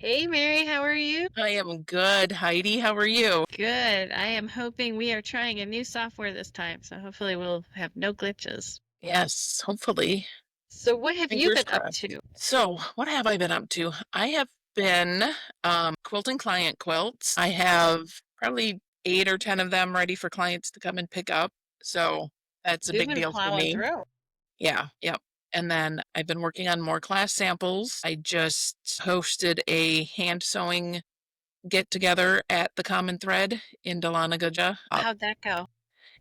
Hey Mary, how are you? I am good. Heidi, how are you? Good. I am hoping we are trying a new software this time, so hopefully we'll have no glitches. Yes, hopefully. So what have you Fingers been up crossed. to? So, what have I been up to? I have been quilting client quilts. I have probably 8 or 10 of them ready for clients to come and pick up. So, that's a You've big been deal for plowing me. through. Yeah, yep. And then I've been working on more class samples. I just hosted a hand sewing get together at the Common Thread in Dahlonega. How'd that go?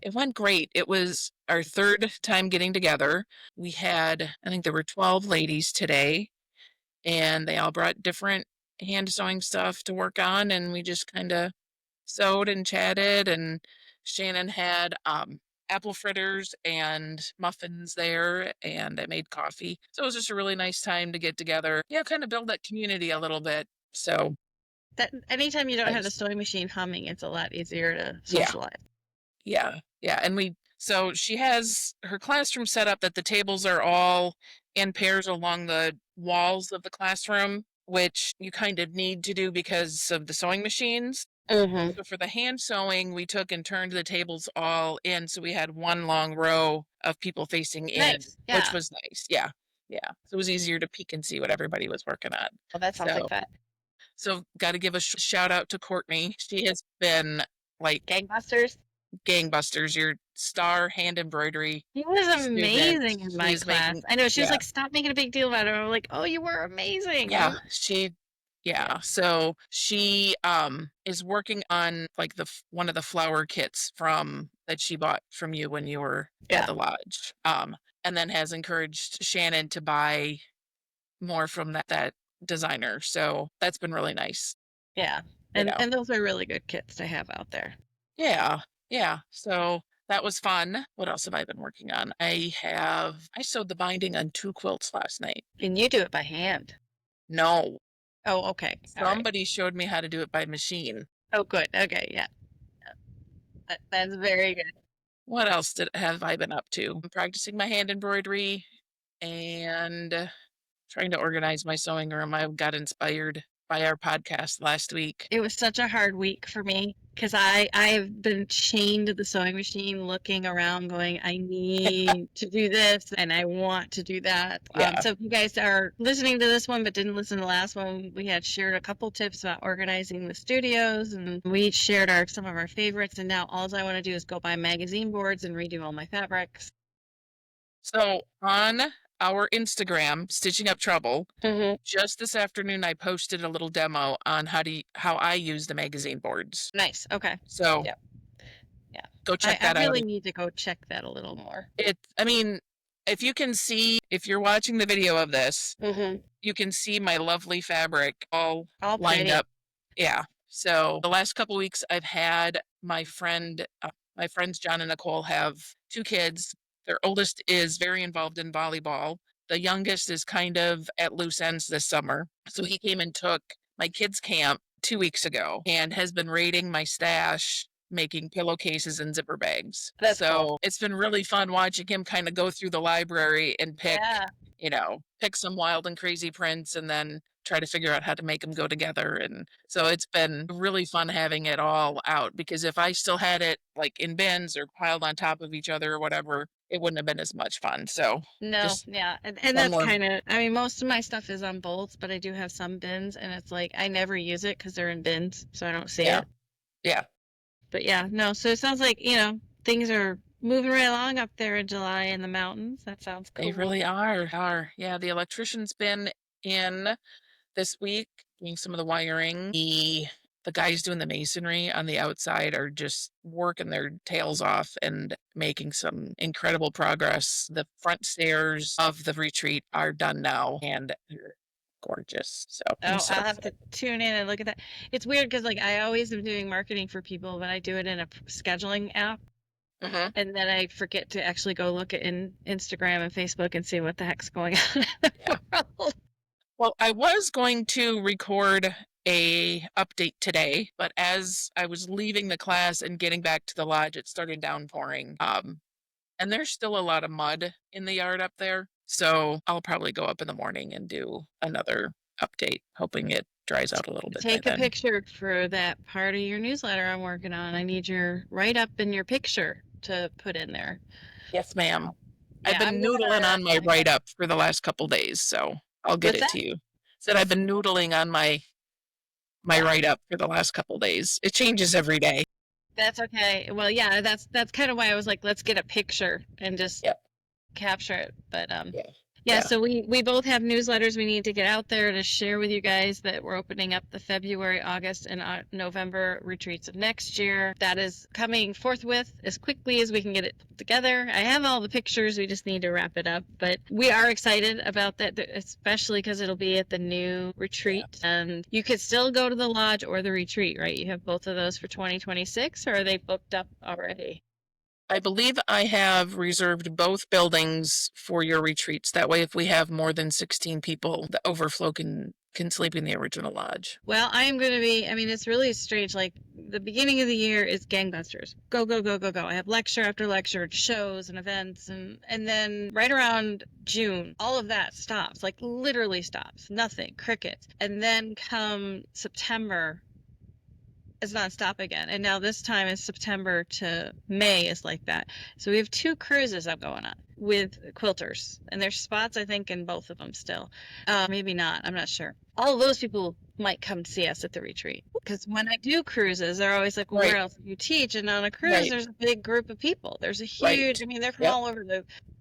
It went great. It was our third time getting together. We had, I think there were 12 ladies today, and they all brought different hand sewing stuff to work on, and we just kind of sewed and chatted. And Shannon had apple fritters and muffins there, and I made coffee. So it was just a really nice time to get together. Yeah, kind of build that community a little bit. So That anytime you don't have the nice. sewing machine humming, it's a lot easier to Yeah. socialize. Yeah, yeah, and so she has her classroom set up that the tables are all in pairs along the walls of the classroom, which you kind of need to do because of the sewing machines. Mm-hmm. So for the hand sewing, we took and turned the tables all in, so we had one long row of people facing in, Nice. which Yeah. was nice. Yeah, yeah. So it was easier to peek and see what everybody was working on. Well, that sounds like So, fun. so got to give a shout out to Courtney. She has been like Gangbusters. gangbusters, your star hand embroidery She was student. amazing in She my is class. making, I know she was yeah, like, "Stop making a big deal about it." I'm like, "Oh, you were amazing." yeah, yeah. Yeah. So she is working on like one of the flower kits from that she bought from you when you were at Yeah. the lodge. And then has encouraged Shannon to buy more from that designer. So that's been really nice, Yeah. you And know. and those are really good kits to have out there. Yeah, yeah. So that was fun. What else have I been working on? I sewed the binding on 2 quilts last night. And you do it by hand. No, Oh, okay. All right. somebody showed me how to do it by machine. Oh, good. Okay. Yeah. That's very good. What else have I been up to? I'm practicing my hand embroidery and trying to organize my sewing room. I got inspired by our podcast last week. It was such a hard week for me because I have been chained to the sewing machine, looking around, going, I need to do this and I want to do that. Yeah. So if you guys are listening to this one but didn't listen to the last one, we had shared a couple tips about organizing the studios, and we each shared some of our favorites. And now all I want to do is go buy magazine boards and redo all my fabrics. So on our Instagram, Stitching Up Trouble, Hmm. just this afternoon I posted a little demo on how I use the magazine boards. Nice. Okay. So Yeah. Yeah. go I, check I that out. really need to go check that a little more. I mean, if you can see, if you're watching the video of this, Hmm. you can see my lovely fabric all All lined pretty. up. Yeah. So the last couple weeks, I've had my friends John and Nicole have 2 kids. Their oldest is very involved in volleyball. The youngest is kind of at loose ends this summer. So he came and took my kids' camp 2 weeks ago and has been raiding my stash, making pillowcases and zipper bags. That's cool. So it's been really fun watching him kind of go through the library and Yeah. pick some wild and crazy prints and then try to figure out how to make them go together. And so it's been really fun having it all out because if I still had it like in bins or piled on top of each other or whatever, it wouldn't have been as much fun. So No, just yeah. And one that's more. kind of, I mean, most of my stuff is on bolts, but I do have some bins, and it's like I never use it because they're in bins, so I don't see Yeah. it. Yeah. But yeah, no, so it sounds like, things are moving right along up there in July in the mountains. That sounds They cool. really are. Yeah. The electrician's been in this week doing some of the wiring. The guys doing the masonry on the outside are just working their tails off and making some incredible progress. The front stairs of the retreat are done now and they're gorgeous. So I'm Oh, so I'll have to excited. tune in and look at that. It's weird because like I always am doing marketing for people, but I do it in a scheduling app. Mhm. And then I forget to actually go look at Instagram and Facebook and see what the heck's going on in Yeah. the world. Well, I was going to record a update today, but as I was leaving the class and getting back to the lodge, it started downpouring. And there's still a lot of mud in the yard up there. So I'll probably go up in the morning and do another update, hoping it dries out a little bit by Take a then. picture for that part of your newsletter I'm working on. I need your write up and your picture to put in there. Yes, ma'am. I've Yeah, been noodling on my write up for the last couple days, so I'll get what's it that? to you. Said I've been noodling on my Yeah, write up for the last couple days. It changes every day. that's okay. Well, yeah, that's kind of why I was like, let's get a picture and just Yep. capture it. But Yeah. yeah, Yeah. so we both have newsletters we need to get out there to share with you guys that we're opening up the February, August, and November retreats of next year. That is coming forthwith as quickly as we can get it put together. I have all the pictures, we just need to wrap it up. But we are excited about that, especially because it'll be at the new Yeah. retreat. And you could still go to the lodge or the retreat, right? You have both of those for 2026, or are they booked up already? I believe I have reserved both buildings for your retreats. That way, if we have more than 16 people, the overflow can sleep in the original lodge. Well, I am going to be, I mean, it's really strange. Like, the beginning of the year is gangbusters. Go, go, go, go, go. I have lecture after lecture, shows and events. And then right around June, all of that stops, like, literally stops. Nothing, crickets. And then come September, it's nonstop again. And now this time is September to May is like that. So we have 2 cruises I'm going on with quilters, and there's spots I think in both of them still. Maybe not. I'm not sure. All of those people might come see us at the retreat because when I do cruises, they're always like, "Well, where Right. else do you teach?" And on a cruise, Right. there's a big group of people. There's a Right. huge. I mean, they're from Yep. all over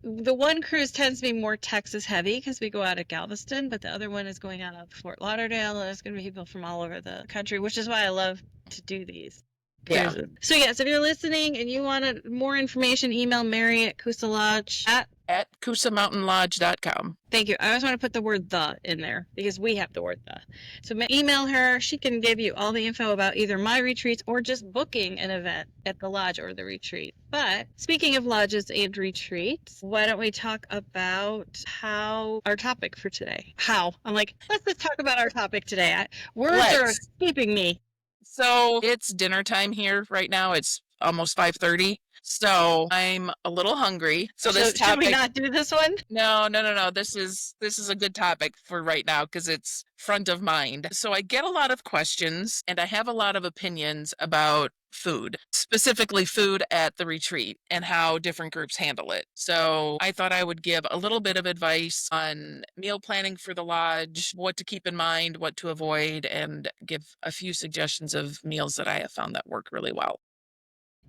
the one cruise tends to be more Texas heavy because we go out of Galveston, but the other one is going out of Fort Lauderdale, and there's going to be people from all over the country, which is why I love to do these Yeah. cruises. So yes, if you're listening and you wanted more information, email Mary at Koosa Lodge At KoosaMountainLodge.com. Thank you. I always want to put the word the in there because we have the word the. So email her. She can give you all the info about either my retreats or just booking an event at the lodge or the retreat. But speaking of lodges and retreats, why don't we talk about how our topic for today? How? I'm like, let's just talk about our topic today. Words are Let's. escaping me. So it's dinner time here right now. It's almost 5:30. So I'm a little hungry. So this Should we topic, not do this one? no. This is a good topic for right now because it's front of mind. So I get a lot of questions and I have a lot of opinions about food, specifically food at the retreat and how different groups handle it. So I thought I would give a little bit of advice on meal planning for the lodge, what to keep in mind, what to avoid, and give a few suggestions of meals that I have found that work really well.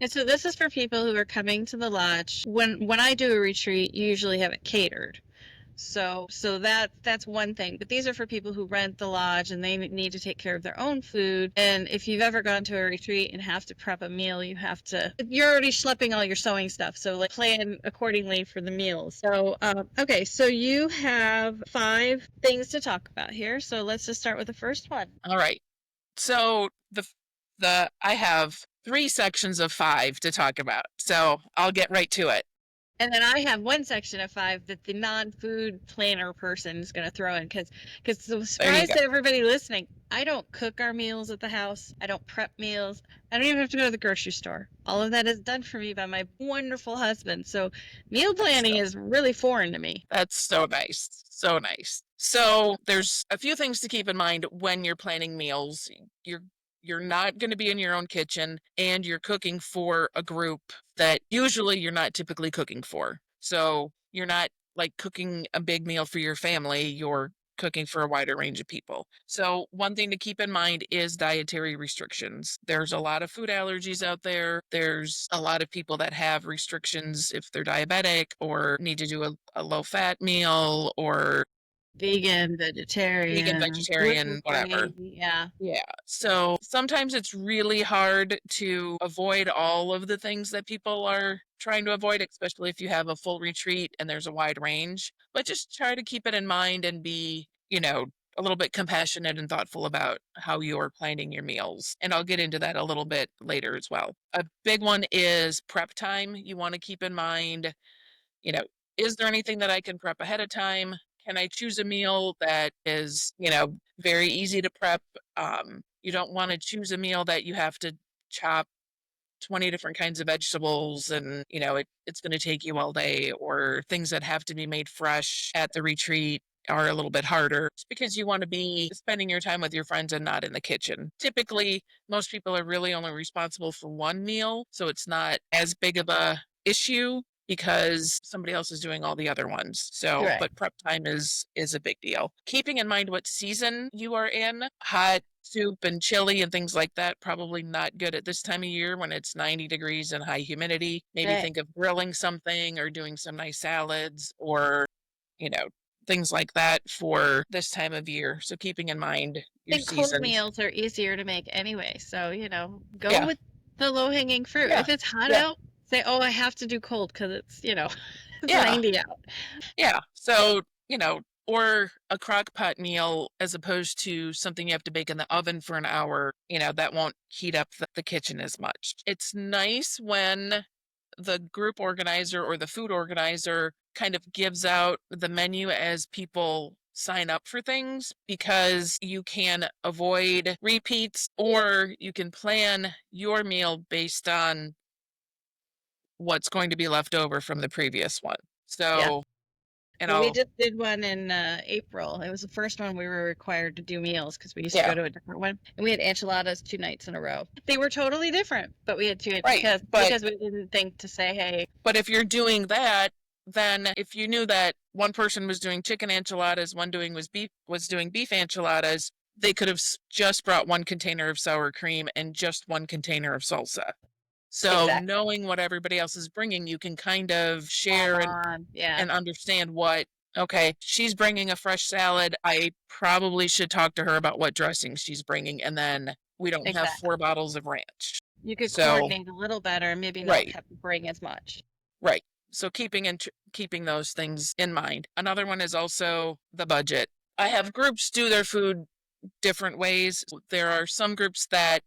And so this is for people who are coming to the lodge. When I do a retreat, you usually have it catered. So that's one thing. But these are for people who rent the lodge and they need to take care of their own food. And if you've ever gone to a retreat and have to prep a meal, you're already schlepping all your sewing stuff. So like plan accordingly for the meals. So okay, so you have 5 things to talk about here. So let's just start with the first one. All right. So the I have 3 sections of 5 to talk about. So I'll get right to it. And then I have one section of 5 that the non-food planner person is going to throw in because the There you surprise go. to everybody listening, I don't cook our meals at the house. I don't prep meals. I don't even have to go to the grocery store. All of that is done for me by my wonderful husband. So meal planning is really foreign to me. That's so nice. So nice. So there's a few things to keep in mind when you're planning meals. You're not going to be in your own kitchen and you're cooking for a group that usually you're not typically cooking for. So you're not like cooking a big meal for your family, you're cooking for a wider range of people. So one thing to keep in mind is dietary restrictions. There's a lot of food allergies out there. There's a lot of people that have restrictions if they're diabetic or need to do a low fat meal or Vegan, vegan, vegetarian, vegetarian, whatever. gluten-free. Yeah. Yeah. So sometimes it's really hard to avoid all of the things that people are trying to avoid, especially if you have a full retreat and there's a wide range. But just try to keep it in mind and be, a little bit compassionate and thoughtful about how you're planning your meals. And I'll get into that a little bit later as well. A big one is prep time. You want to keep in mind, you know, is there anything that I can prep ahead of time? Can I choose a meal that is, very easy to prep? You don't want to choose a meal that you have to chop 20 different kinds of vegetables and, it's going to take you all day, or things that have to be made fresh at the retreat. are a little bit harder. It's because you want to be spending your time with your friends and not in the kitchen. Typically, most people are really only responsible for one meal, so it's not as big of a issue because somebody else is doing all the other ones. So, Right. but prep time is a big deal. Keeping in mind what season you are in, hot soup and chili and things like that, probably not good at this time of year when it's 90 degrees and high humidity. Maybe Right. think of grilling something or doing some nice salads or, you know, things like that for this time of year. So keeping in mind I your think cold seasons. meals are easier to make anyway. So, go Yeah. with the low hanging fruit. Yeah. If it's hot Yeah. out, say, oh, I have to do cold because it's, it's Yeah. 90 out. Yeah. So, or a crock pot meal as opposed to something you have to bake in the oven for an hour, that won't heat up the kitchen as much. It's nice when the group organizer or the food organizer kind of gives out the menu as people sign up for things because you can avoid repeats or you can plan your meal based on what's going to be left over from the previous one. Yeah. So, and Well, we I'll, just did one in April. It was the first one we were required to do meals because we used to yeah, go to a different one, and we had enchiladas 2 nights in a row. They were totally different, but we had two right. because we didn't think to say, hey, But if you're doing that, then if you knew that one person was doing chicken enchiladas, one doing was doing beef enchiladas, they could have just brought one container of sour cream and just one container of salsa. So exactly, knowing what everybody else is bringing, you can kind of add share on, yeah, and understand what, okay, she's bringing a fresh salad. I probably should talk to her about what dressing she's bringing. And then we don't have exactly. 4 bottles of ranch. You could So, coordinate a little better and maybe not right. have to bring as much. Right. So keeping those things in mind. Another one is also the budget. I have groups do their food different ways. There are some groups that,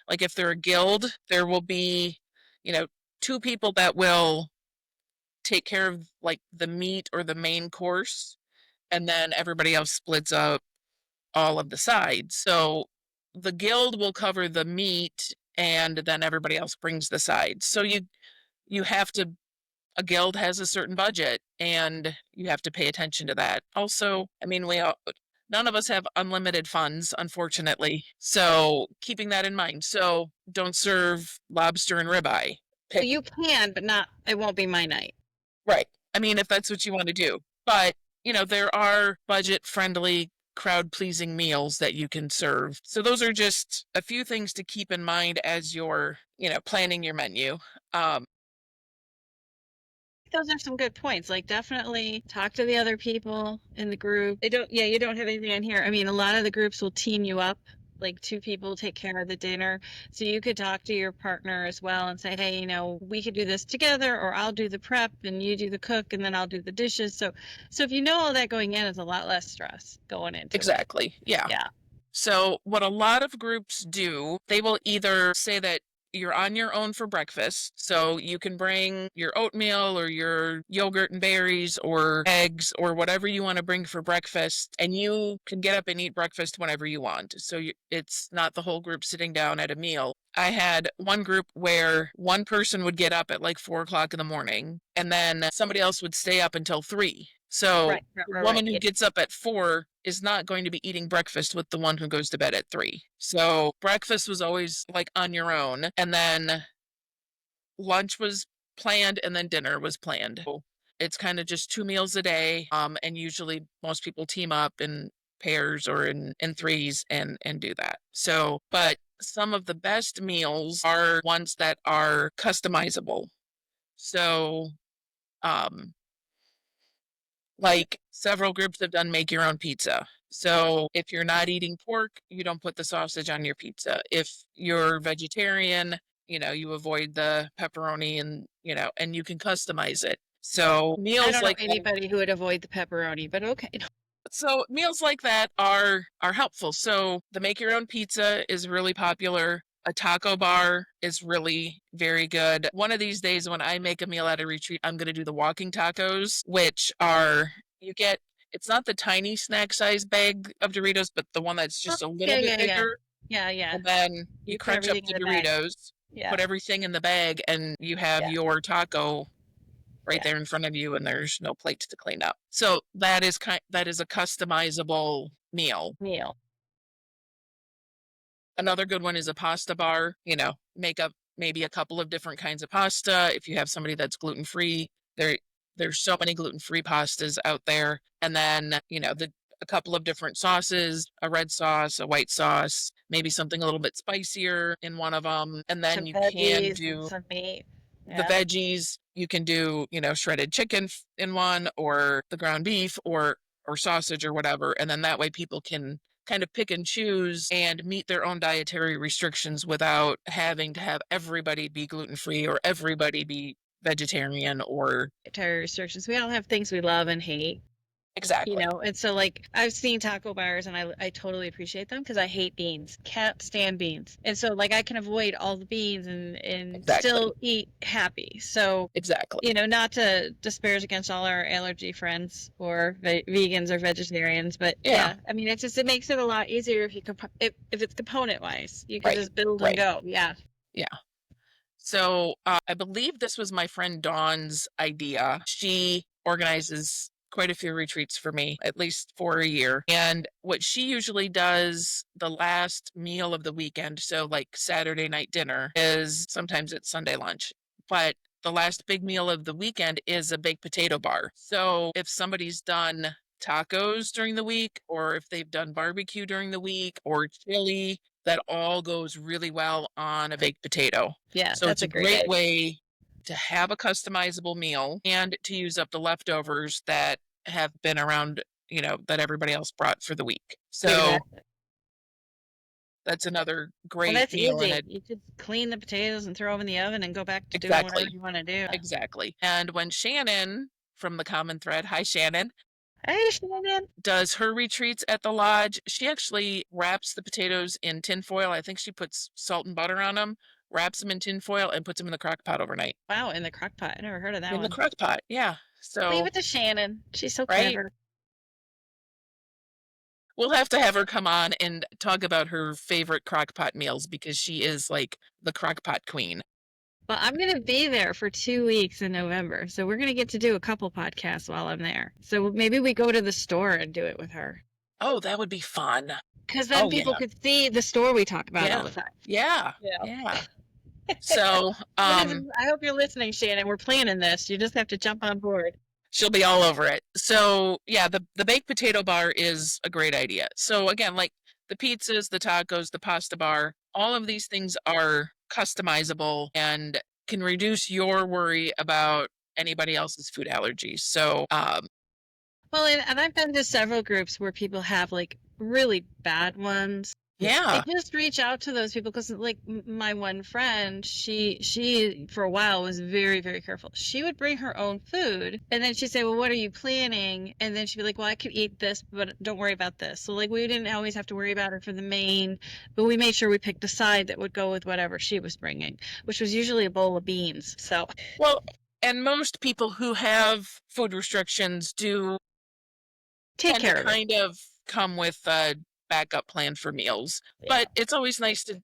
like if they're a guild, there will be, you know, 2 people that will take care of like the meat or the main course, and then everybody else splits up all of the sides. So the guild will cover the meat and then everybody else brings the sides. So you have to a guild has a certain budget and you have to pay attention to that. Also, I mean, none of us have unlimited funds, unfortunately. So keeping that in mind. So don't serve lobster and ribeye. Well, Pick, you can, but not. It won't be my night. right. I mean, if that's what you want to do. But, there are budget friendly, crowd pleasing meals that you can serve. So those are just a few things to keep in mind as you're, planning your menu. Um, Those are some good points. Like, definitely talk to the other people in the group. They don't, yeah, you don't have anything on here. I mean, a lot of the groups will team you up. Like, 2 people take care of the dinner. So you could talk to your partner as well and say, hey, we could do this together, or I'll do the prep and you do the cook and then I'll do the dishes. So if you know all that going in, it's a lot less stress going into it. exactly. Yeah. Yeah. So, what a lot of groups do, they will either say that you're on your own for breakfast. So, you can bring your oatmeal or your yogurt and berries or eggs or whatever you want to bring for breakfast, and you can get up and eat breakfast whenever you want. So, it's not the whole group sitting down at a meal. I had one group where one person would get up at like 4 o'clock in the morning, and then somebody else would stay up until 3. So Right, right, the right, right. woman who Yeah. gets up at 4 is not going to be eating breakfast with the one who goes to bed at 3. So breakfast was always like on your own. And then lunch was planned and then dinner was planned. So it's kind of just 2 meals a day. And usually most people team up in pairs or in threes and do that. So, but some of the best meals are ones that are customizable. So, um, like several groups have done make your own pizza. So if you're not eating pork, you don't put the sausage on your pizza. If you're vegetarian, you avoid the pepperoni and you can customize it. So I meals don't know like that. anybody who would avoid the pepperoni, but okay. So meals like that are helpful. So the make your own pizza is really popular. A taco bar is really very good. One of these days when I make a meal at a retreat, I'm going to do the walking tacos, which are you get it's not the tiny snack size bag of Doritos, but the one that's Oh, just a little yeah, bit yeah, yeah. bigger. Yeah, yeah. And then you You put crunch up everything in the the bag. Doritos, Yeah, put everything in the bag, and you have yeah. your taco right there in front of you, and there's no plates to clean up. So that is a customizable meal. Another good one is a pasta bar. Make up maybe a couple of different kinds of pasta. If you have somebody that's gluten-free, there's so many gluten-free pastas out there. And then, a couple of different sauces, a red sauce, a white sauce, maybe something a little bit spicier in one of them. And then Some you can veggies and do some meat. the veggies. You can do, shredded chicken in one, or the ground beef, or sausage, or whatever. And then that way people can kind of pick and choose and meet their own dietary restrictions without having to have everybody be gluten-free or everybody be vegetarian or dietary restrictions. We all have things we love and hate. exactly. And so like I've seen taco bars and I totally appreciate them because I hate beans. Can't stand beans. And so like I can avoid all the beans and Exactly. still eat happy. So Exactly. not to disparage against all our allergy friends or vegans or vegetarians, but Yeah. I mean it makes it a lot easier if you if it's component wise. You can Right. just build Right. and go. Yeah. So I believe this was my friend Dawn's idea. She organizes quite a few retreats for me, at least for a year. And what she usually does the last meal of the weekend, so like Saturday night dinner, is sometimes it's Sunday lunch, but the last big meal of the weekend is a baked potato bar. So if somebody's done tacos during the week, or if they've done barbecue during the week, or chili, that all goes really well on a baked potato. Yeah, So that's it's a great great idea. way to have a customizable meal and to use up the leftovers that have been around, that everybody else brought for the week. So Exactly. that's another And great that's meal. easy. And You just clean the potatoes and throw them in the oven and go back to doing whatever exactly. you want to do. Exactly. And when Shannon from the Common Thread, hi Shannon, Hey, Shannon. does her retreats at the lodge, she actually wraps the potatoes in tin foil. I think she puts salt and butter on them, wraps them in tin foil, and puts them in the crock pot overnight. Wow, in the crock pot. I never heard of that In the one. crock pot, yeah. Leave So, it to Shannon. She's so right? clever. We'll have to have her come on and talk about her favorite crock pot meals, because she is like the crock pot queen. Well, I'm going to be there for 2 weeks in November. So we're going to get to do a couple podcasts while I'm there. So maybe we go to the store and do it with her. Oh, that would be fun. Because then people could see the store we talk about all the time. Yeah. So, I hope you're listening, Shannon. We're planning this. You just have to jump on board. she'll be all over it. So yeah, the baked potato bar is a great idea. So again, like the pizzas, the tacos, the pasta bar, all of these things are customizable and can reduce your worry about anybody else's food allergies. So Well, and I've been to several groups where people have like really bad ones. yeah. I just reach out to those people because, like, my one friend, she for a while was very, very careful. She would bring her own food, and then she'd say, "Well, what are you planning?" And then she'd be like, "Well, I could eat this, but don't worry about this." So, like, we didn't always have to worry about it for the main, but we made sure we picked a side that would go with whatever she was bringing, which was usually a bowl of beans. So, Well, and most people who have food restrictions do take tend care to of it. kind of come with a backup plan for meals. But it's always nice to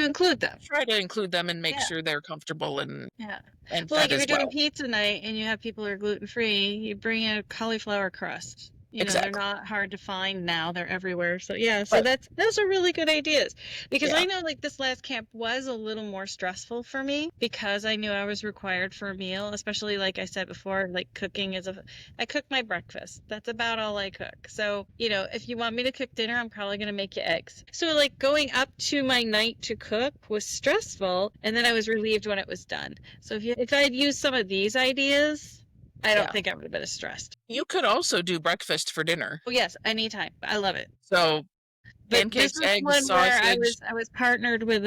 include them. try to include them and make sure they're comfortable and Well, fed like if as you're doing well. pizza night and you have people who are gluten free, you bring in a cauliflower crust. They're not hard to find now. They're everywhere. So so Right. those are really good ideas. Because I know like this last camp was a little more stressful for me because I knew I was required for a meal, especially like I said before, like cooking I cook my breakfast. That's about all I cook. So, if you want me to cook dinner, I'm probably going to make you eggs. So like going up to my night to cook was stressful, and then I was relieved when it was done. So if I'd used some of these ideas, I don't think I would have been as stressed. You could also do breakfast for dinner. Oh yes, anytime. I love it. So But this pancakes, was eggs, one where sausage. I was partnered with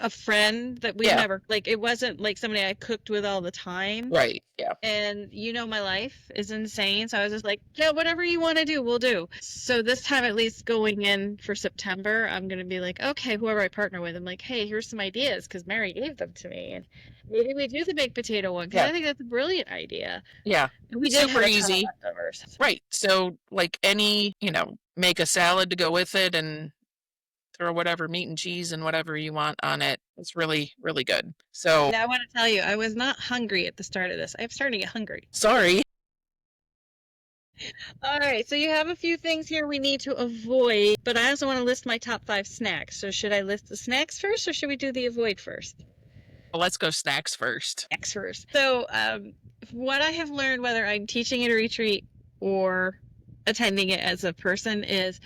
a friend that we never like. It wasn't like somebody I cooked with all the time. Right. Yeah. And my life is insane. So I was just like, yeah, whatever you want to do, we'll do. So this time, at least going in for September, I'm going to be like, okay, whoever I partner with, I'm like, hey, here's some ideas because Mary gave them to me. And maybe we do the baked potato one because I think that's a brilliant idea. Yeah. And we did super have easy. Right. So like make a salad to go with it and throw whatever meat and cheese and whatever you want on it. It's really, really good. So Now I want to tell you, I was not hungry at the start of this. I'm starting to get hungry. sorry. All right, so you have a few things here we need to avoid, but I also want to list my top 5 snacks. So should I list the snacks first, or should we do the avoid first? Well, let's go snacks first. Snacks first. So what I have learned, whether I'm teaching at a retreat or attending it as a person, is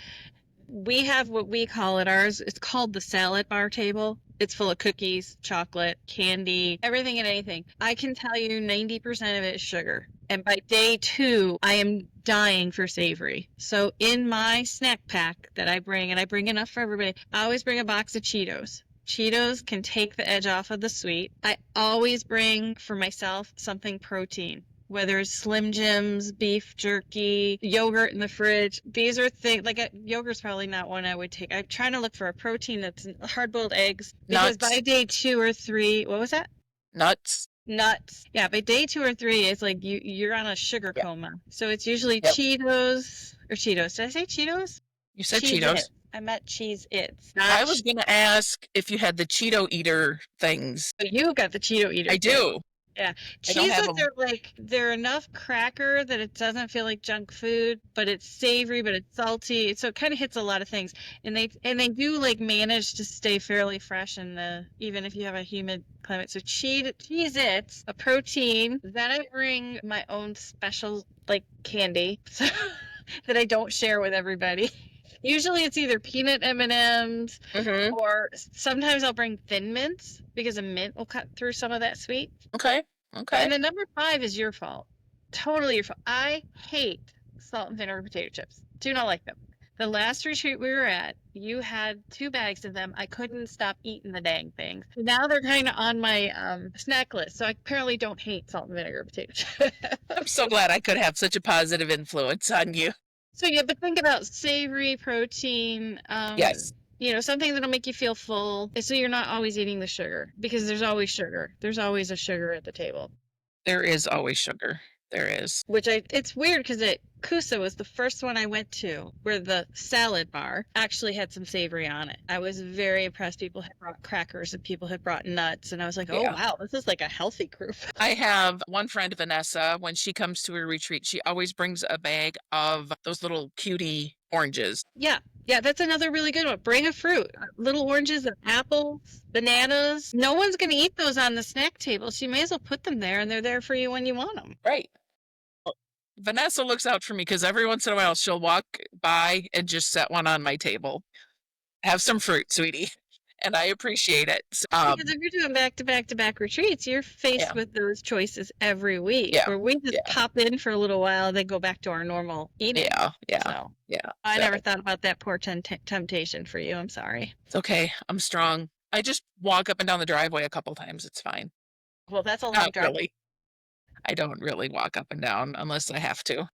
we have what we call it ours. It's called the salad bar table. It's full of cookies, chocolate, candy, everything and anything. I can tell you 90% of it is sugar. And by day 2, I am dying for savory. So in my snack pack that I bring, and I bring enough for everybody, I always bring a box of Cheetos. Cheetos can take the edge off of the sweet. I always bring for myself something protein. Whether it's Slim Jims, beef jerky, yogurt in the fridge. These are things, like yogurt's probably not one I would take. I'm trying to look for a protein that's hard-boiled eggs. Because Nuts. by day 2 or 3, what was that? Nuts. Nuts. Yeah, by day 2 or 3, it's like you're on a sugar coma. So it's usually Yep. Cheetos. Did I say Cheetos? You said Cheez Cheetos. Its. I meant Cheez-Its. I was going to ask if you had the Cheeto eater things. You got the Cheeto eater. I do. Yeah. I don't have Cheez-Its are they're enough cracker that it doesn't feel like junk food, but it's savory, but it's salty. So it kind of hits a lot of things. And they do like manage to stay fairly fresh in even if you have a humid climate. So Cheez-Its, a protein. Then I bring my own special like candy that I don't share with everybody. Usually it's either peanut M&Ms or sometimes I'll bring Thin Mints because a mint will cut through some of that sweet. Okay. And then number 5 is your fault. Totally your fault. I hate salt and vinegar potato chips. Do not like them. The last retreat we were at, you had 2 bags of them. I couldn't stop eating the dang things. Now they're kind of on my snack list. So I apparently don't hate salt and vinegar potato chips. I'm so glad I could have such a positive influence on you. So yeah, but think about savory protein. Yes. Something that'll make you feel full. So you're not always eating the sugar because there's always sugar. There's always a sugar at the table. There is always sugar. There is. It's weird because Koosa was the first one I went to where the salad bar actually had some savory on it. I was very impressed. People had brought crackers and people had brought nuts. And I was like, oh, wow, this is like a healthy group. I have one friend, Vanessa, when she comes to a retreat, she always brings a bag of those little cutie oranges. Yeah. Yeah, that's another really good one. Bring a fruit. Little oranges and apples, bananas. No one's going to eat those on the snack table. So you may as well put them there and they're there for you when you want them. Right. Vanessa looks out for me because every once in a while she'll walk by and just set one on my table. Have some fruit, sweetie. And I appreciate it. Because if you're doing back-to-back retreats, you're faced with those choices every week. Yeah. Where we just pop in for a little while and then go back to our normal eating. Yeah. I never thought about that poor temptation for you. I'm sorry. It's okay. I'm strong. I just walk up and down the driveway a couple times. It's fine. Well, that's a long Not drive. really. I don't really walk up and down unless I have to. I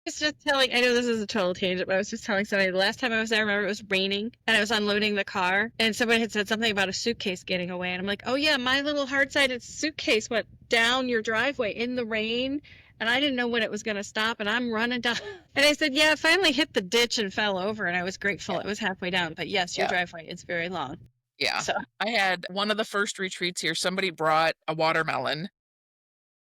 was just telling, I know this is a total tangent, but I was just telling somebody the last time I was there, I remember it was raining and I was unloading the car and somebody had said something about a suitcase getting away. And I'm like, oh yeah, my little hard-sided suitcase went down your driveway in the rain and I didn't know when it was going to stop and I'm running down. And I said, yeah, it finally hit the ditch and fell over and I was grateful it was halfway down. But yes, your driveway is very long. Yeah. So I had one of the first retreats here. Somebody brought a watermelon.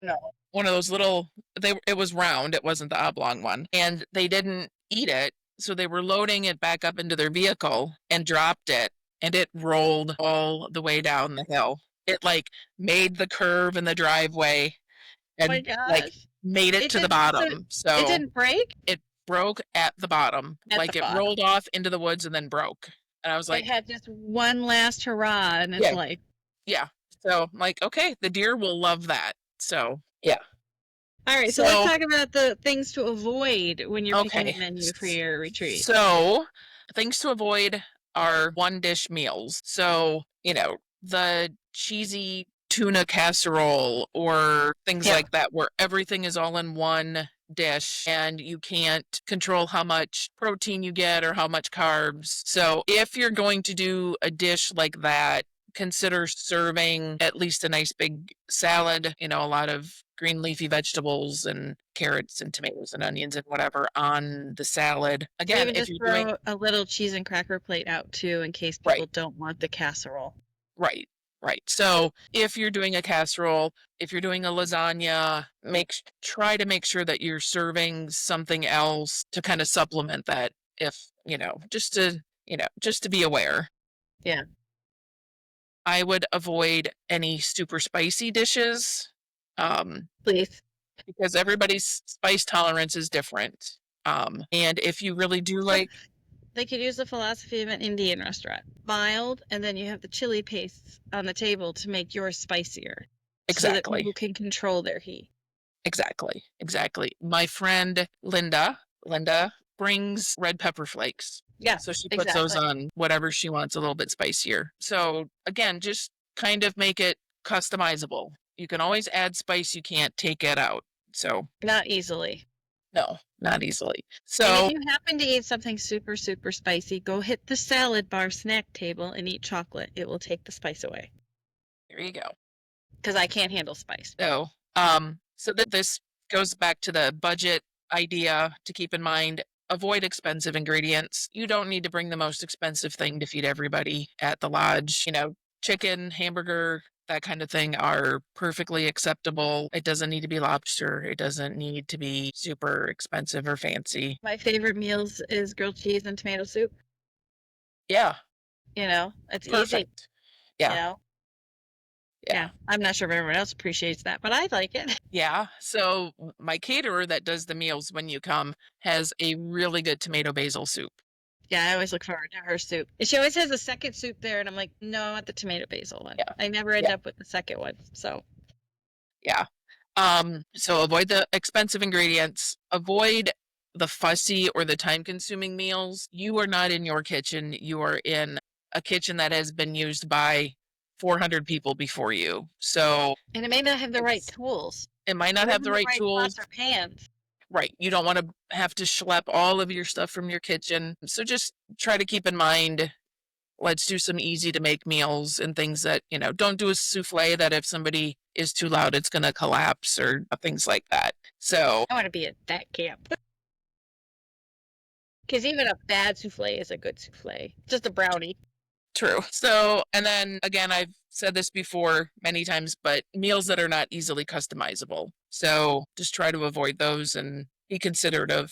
No. One of those little, it was round. It wasn't the oblong one. And they didn't eat it. So they were loading it back up into their vehicle and dropped it. And it rolled all the way down the hill. It made the curve in the driveway and made it to the bottom. So it didn't break? It broke at the bottom. It rolled off into the woods and then broke. And I was like, it had just one last hurrah and it's yeah. So I'm like, okay, the deer will love that. So yeah. All right, so let's talk about the things to avoid when you're picking a menu for your retreat. So things to avoid are one dish meals. So, the cheesy tuna casserole or things like that where everything is all in one dish and you can't control how much protein you get or how much carbs. So if you're going to do a dish like that, consider serving at least a nice big salad, a lot of green leafy vegetables and carrots and tomatoes and onions and whatever on the salad. Or Again, even if just you're doing throw a little cheese and cracker plate out too, in case people right, don't want the casserole. right, right. So if you're doing a casserole, if you're doing a lasagna, try to make sure that you're serving something else to kind of supplement that. If just to be aware. Yeah, I would avoid any super spicy dishes, please. because everybody's spice tolerance is different. And if you really do So like they could use the philosophy of an Indian restaurant. Mild, and then you have the chili paste on the table to make yours spicier so that exactly, people can control their heat. exactly. My friend Linda brings red pepper flakes. Yeah, So she puts those exactly. on whatever she wants a little bit spicier. So again, just kind of make it customizable. You can always add spice, you can't take it out. So Not easily. no, not easily. And if So you happen to eat something super, super spicy, go hit the salad bar snack table and eat chocolate. It will take the spice away. there you go. Because I can't handle spice. So that this goes back to the budget idea to keep in mind. Avoid expensive ingredients. You don't need to bring the most expensive thing to feed everybody at the lodge. Chicken, hamburger, that kind of thing are perfectly acceptable. It doesn't need to be lobster. It doesn't need to be super expensive or fancy. My favorite meals is grilled cheese and tomato soup. Yeah, It's easy, perfect. you Yeah, know. yeah. Yeah, I'm not sure if everyone else appreciates that, but I like it. Yeah. So my caterer that does the meals when you come has a really good tomato basil soup. Yeah, I always look forward to her soup. And she always has a second soup there, and I'm like, no, I want the tomato basil one. Yeah. I never end Yeah. up with the second one. So, Yeah. So avoid the expensive ingredients, avoid the fussy or the time consuming meals. You are not in your kitchen. You are in a kitchen that has been used by 400 people before you. So and it may not have the right it's, tools it might not or have even the the right right tools. pots or pans. Right. You don't want to have to schlep all of your stuff from your kitchen. So just try to keep in mind, let's do some easy to make meals and things that, don't do a souffle that if somebody is too loud, it's going to collapse or things like that. So I want to be at that camp. Because even a bad souffle is a good souffle. Just a brownie. true. So, and then again, I've said this before many times, but meals that are not easily customizable. So just try to avoid those and be considerate of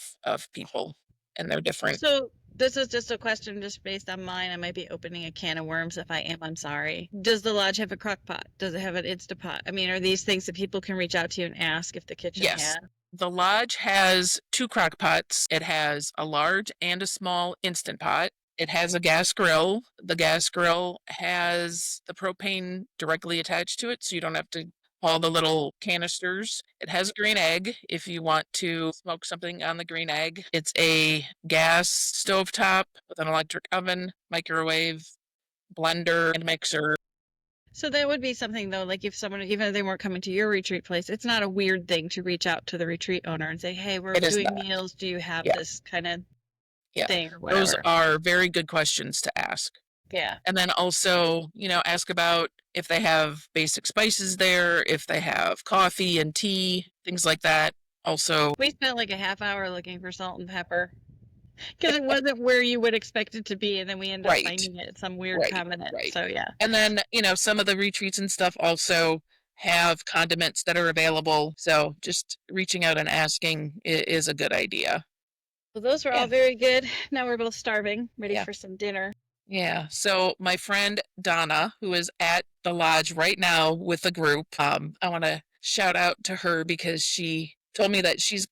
people and their different. So, this is just a question just based on mine. I might be opening a can of worms. If I am, I'm sorry. Does the lodge have a crock pot? Does it have an Instapot? I mean, are these things that people can reach out to you and ask if the kitchen Yes. has? The lodge has two crock pots. It has a large and a small instant pot. It has a gas grill. The gas grill has the propane directly attached to it, so you don't have to haul the little canisters. It has a green egg if you want to smoke something on the green egg. It's a gas stovetop with an electric oven, microwave, blender, and mixer. So that would be something though, like if someone, even if they weren't coming to your retreat place, it's not a weird thing to reach out to the retreat owner and say, "Hey, we're It is doing not. meals. Do you have Yeah, this kind of yeah. thing or Those whatever?" are very good questions to ask. Yeah. And then also, ask about if they have basic spices there, if they have coffee and tea, things like that. Also, We spent like a half hour looking for salt and pepper because it wasn't where you would expect it to be, and then we ended up right, finding it at some weird right, covenant. right. So yeah. And then, some of the retreats and stuff also have condiments that are available. So just reaching out and asking is a good idea. Well, those were all Yeah. very good. Now we're both starving, ready Yeah. for some dinner. Yeah. So my friend Donna, who is at the lodge right now with the group, I want to shout out to her because she told me that she's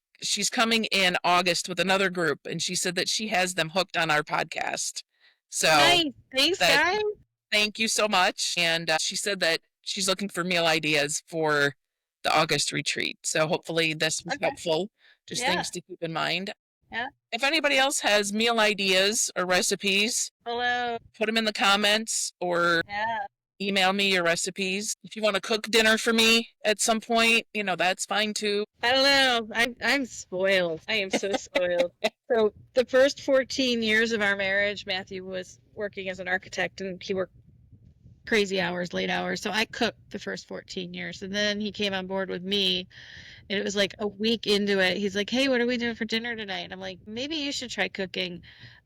coming in August with another group, and she said that she has them hooked on our podcast. So Nice. Thanks, that guys. thank you so much. And she said that she's looking for meal ideas for the August retreat. So hopefully this was Okay. helpful. Just Yeah. things to keep in mind. Yeah. If anybody else has meal ideas or recipes, Hello. put them in the comments or Yeah. email me your recipes. If you want to cook dinner for me at some point, that's fine too. I don't know. I'm spoiled. I am so spoiled. So the first 14 years of our marriage, Matthew was working as an architect, and he worked crazy hours, late hours. So I cooked the first 14 years. And then he came on board with me. And it was like a week into it. He's like, hey, what are we doing for dinner tonight? I'm like, maybe you should try cooking.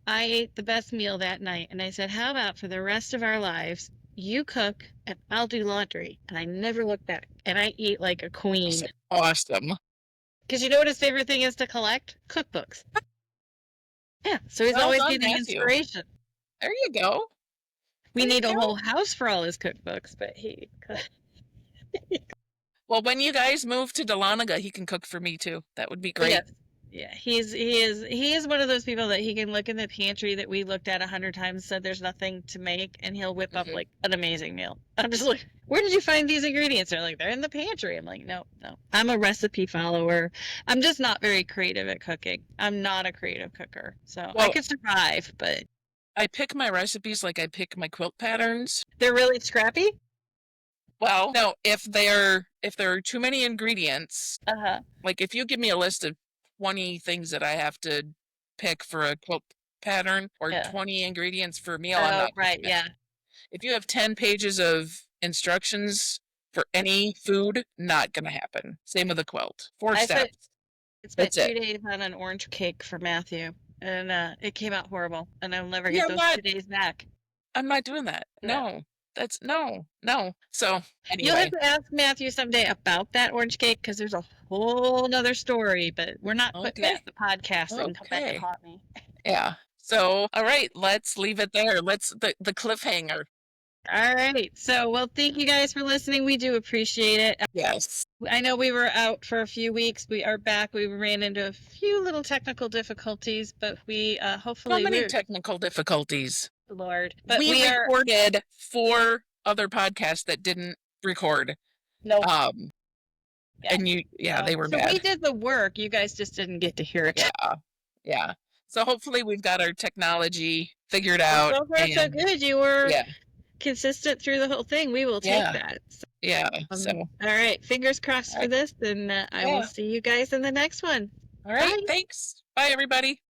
I ate the best meal that night. And I said, how about for the rest of our lives, you cook and I'll do laundry. And I never looked back. And I eat like a queen. Awesome. Because you know what his favorite thing is to collect? Cookbooks. Yeah. So he's Well always done, getting Matthew. inspiration. There you go. We There you need a go. whole house for all his cookbooks, but he. Well, when you guys move to Dahlonega, he can cook for me too. That would be great. Yes. Yeah, he is one of those people that he can look in the pantry that we looked at 100 times, said there's nothing to make, and he'll whip up Mhm. like an amazing meal. I'm just like, where did you find these ingredients? They're like, they're in the pantry. I'm like, no, no. I'm a recipe follower. I'm just not very creative at cooking. I'm not a creative cooker, so I Well- could survive, but I pick my recipes like I pick my quilt patterns. they're really scrappy. Well, no, if there are too many ingredients, Uh-huh. like if you give me a list of 20 things that I have to pick for a quilt pattern or Yeah. 20 ingredients for a meal, I'm Oh, not right, doing it. yeah. If you have 10 pages of instructions for any food, not gonna happen. Same with a quilt. 4 I steps. spent That's 2 it. days on an orange cake for Matthew, and it came out horrible, and I'll never Yeah, get those what? 2 days back. I'm not doing that. No. That's no. So You'll have anyway, to ask Matthew someday about that orange cake because there's a whole nother story, but we're not putting Okay. that in the podcast and come back Okay. and haunt me. yeah. So all right, let's leave it there. Let's the cliffhanger. All right. So, well, thank you guys for listening. We do appreciate it. Yes. I know we were out for a few weeks. We are back. We ran into a few little technical difficulties, but we So hopefully many we're technical difficulties. Lord. But We we are recorded 4 other podcasts that didn't record. no. Yeah, and So they were we bad. did the work. You guys just didn't get to hear it. Yeah. So hopefully we've got our technology figured out. So far, so and- good. You were Yeah. consistent through the whole thing. We will take Yeah. that. Yeah. So All right. Fingers crossed for this. And I will Yeah. see you guys in the next one. all right. Bye. Thanks. Bye everybody.